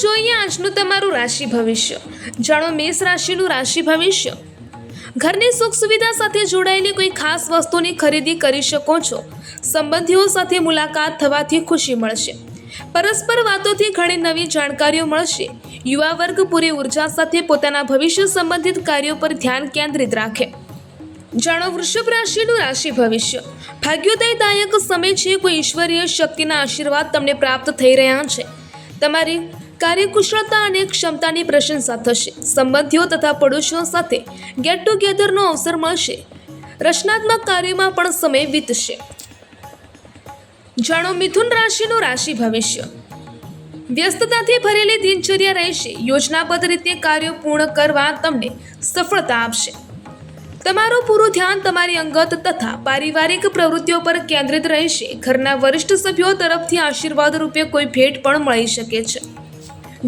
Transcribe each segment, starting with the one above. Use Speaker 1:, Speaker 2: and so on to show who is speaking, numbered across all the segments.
Speaker 1: જોઈએ આજનું તમારું રાશિ ભવિષ્ય। જાણો મેષ રાશિનું રાશિ ભવિષ્ય। ઘરની સુખ સુવિધા સાથે જોડાયેલી કોઈ ખાસ વસ્તુની ખરીદી કરી શકો છો। સંબંધીઓ સાથે મુલાકાત થવાથી ખુશી મળશે। પરસ્પર વાતોથી ઘણી નવી જાણકારીઓ મળશે। યુવા વર્ગ પૂરી ઉર્જા સાથે પોતાના ભવિષ્ય સંબંધિત કાર્યો પર ધ્યાન કેન્દ્રિત રાખે। જાણો વૃષભ રાશિનું રાશિ ભવિષ્ય। ભાગ્યોદયદાયક સમય છે। કોઈ ઈશ્વરીય શક્તિના આશીર્વાદ તમને પ્રાપ્ત થઈ રહ્યા છે। તમારી કાર્યકુશળતા અને ક્ષમતાની પ્રશંસા થશે। સંબંધીઓ તથા પડોશીઓ સાથે ગેટ ટુગેધરનો અવસર મળશે। રચનાત્મક કાર્યોમાં પણ સમય વીતશે। જાણો મિથુન રાશિનું રાશિ ભવિષ્ય। વ્યસ્તતાથી ભરેલી દિનચર્યા રહેશે। યોજનાબદ્ધ રીતે કાર્યો પૂર્ણ કરવા તમને સફળતા આપશે। તમારું પૂરું ધ્યાન તમારી અંગત તથા પારિવારિક પ્રવૃત્તિઓ પર કેન્દ્રિત રહેશે। ઘરના વરિષ્ઠ સભ્યો તરફથી આશીર્વાદ રૂપે કોઈ ભેટ પણ મળી શકે છે।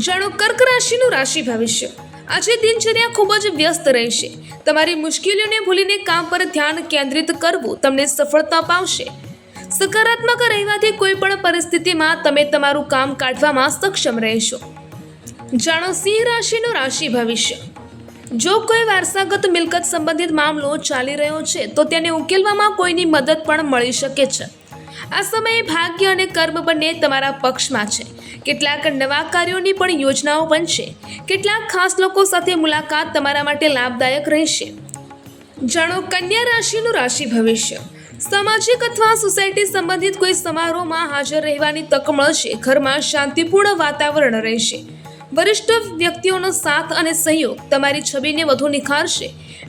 Speaker 1: જાણો કર્ક રાશિનું રાશિ ભવિષ્ય। આજે દિનચર્યા ખૂબ જ વ્યસ્ત રહેશે। તમારી મુશ્કેલીઓને ભૂલીને કામ પર ધ્યાન કેન્દ્રિત કરવું તમને સફળતા અપાવશે। સકારાત્મક રહેવાથી કોઈ પણ પરિસ્થિતિમાં તમે તમારું કામ કાઢવામાં સક્ષમ રહેશો। જાણો સિંહ રાશિનું રાશિ ભવિષ્ય। જો કોઈ વારસાગત મિલકત સંબંધિત મામલો ચાલી રહ્યો છે તો તેને ઉકેલવામાં કોઈની મદદ પણ મળી શકે છે। આ સમયે ભાગ્ય અને કર્મ બંને તમારા પક્ષમાં છે। કેટલાક નવા કાર્યોની પણ યોજનાઓ બનશે। કેટલાક ખાસ લોકો સાથે મુલાકાત તમારા માટે લાભદાયક રહેશે। જાણો કન્યા રાશિનું રાશિ ભવિષ્ય। સામાજિક અથવા સોસાયટી સંબંધિત કોઈ સમારોહમાં હાજર રહેવાની તક મળશે। ઘરમાં શાંતિપૂર્ણ વાતાવરણ રહેશે। વરિષ્ઠ વ્યક્તિઓનો સાથ અને સહયોગ તમારી છબીને વધુ નિખારશે।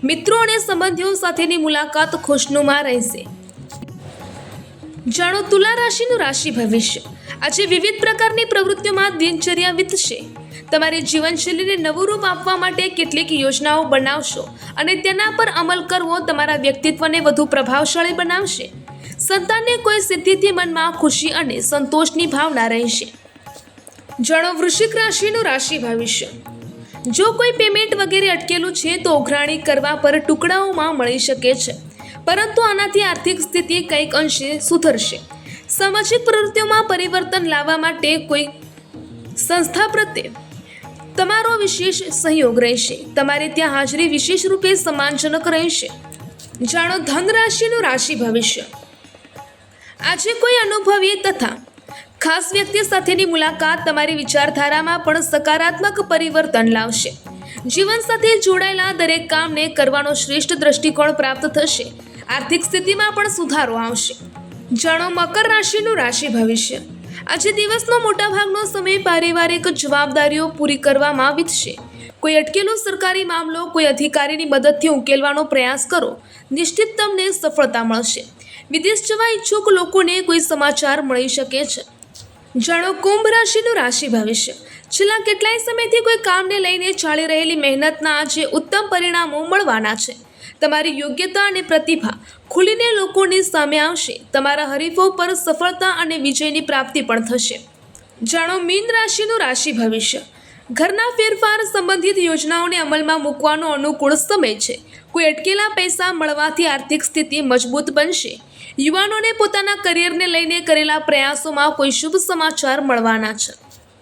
Speaker 1: મિત્રો અને સંબંધીઓ સાથેની મુલાકાત ખુશનુમા રહેશે। જાણો તુલા રાશિનું રાશિ ભવિષ્ય। આજે વિવિધ પ્રકારની પ્રવૃત્તિઓમાં દિનચર્યા વીતશે। તમારી જીવનશૈલીને નવું રૂપ આપવા માટે કેટલીક યોજનાઓ બનાવશો અને તેના પર અમલ કરવો તમારા વ્યક્તિત્વને વધુ પ્રભાવશાળી બનાવશે। સંતાનને કોઈ સિદ્ધિથી મનમાં ખુશી અને સંતોષની ભાવના રહેશે। જાણો વૃશ્ચિક રાશિનું રાશિ ભવિષ્ય। જો કોઈ પેમેન્ટ વગેરે અટકેલું છે તો ઉઘરાણી કરવા પર ટુકડાઓમાં મળી શકે છે, પરંતુ આનાથી આર્થિક સ્થિતિ કંઈક અંશે સુધરશે। સામાજિક પ્રવૃત્તિઓમાં પરિવર્તન લાવવા માટે કોઈ સંસ્થા પ્રત્યે તમારો વિશેષ સહયોગ રહેશે। તમારે ત્યાં હાજરી વિશેષ રૂપે સન્માનજનક રહેશે। જાણો ધન રાશિનું રાશિ ભવિષ્ય। આજે કોઈ અનુભવી તથા ખાસ વ્યક્તિ સાથેની મુલાકાત તમારી વિચારધારામાં પણ સકારાત્મક પરિવર્તન લાવશે। જીવન સાથે જોડાયેલા દરેક કામને કરવાનો શ્રેષ્ઠ દ્રષ્ટિકોણ પ્રાપ્ત થશે। આર્થિક સ્થિતિમાં પણ સુધારો આવશે। જાણો મકર રાશિનું રાશિ ભવિષ્ય। આજે દિવસનો મોટાભાગનો સમય પારિવારિક જવાબદારીઓ પૂરી કરવામાં વીતશે। કોઈ અટકેલો સરકારી મામલો કોઈ અધિકારીની મદદથી ઉકેલવાનો પ્રયાસ કરો। નિશ્ચિત તમને સફળતા મળશે। વિદેશ જવા ઈચ્છુક લોકોને કોઈ સમાચાર મળી શકે છે। જાણો કુંભ રાશિનું રાશિ ભવિષ્ય। છેલ્લા કેટલાય સમયથી કોઈ કામને લઈને ચાલી રહેલી મહેનતના આજે ઉત્તમ પરિણામો મળવાના છે। તમારી યોગ્યતા અને પ્રતિભા ખુલીને લોકોની સામે આવશે। તમારા હરીફો પર સફળતા અને વિજયની પ્રાપ્તિ પણ થશે। જાણો મીન રાશિનું રાશિ ભવિષ્ય। ઘરના ફેરફાર સંબંધિત યોજનાઓને અમલમાં મૂકવાનો અનુકૂળ સમય છે। કોઈ અટકેલા પૈસા મળવાથી આર્થિક સ્થિતિ મજબૂત બનશે। યુવાનોને પોતાના કરિયરને લઈને કરેલા પ્રયાસોમાં કોઈ શુભ સમાચાર મળવાના છે।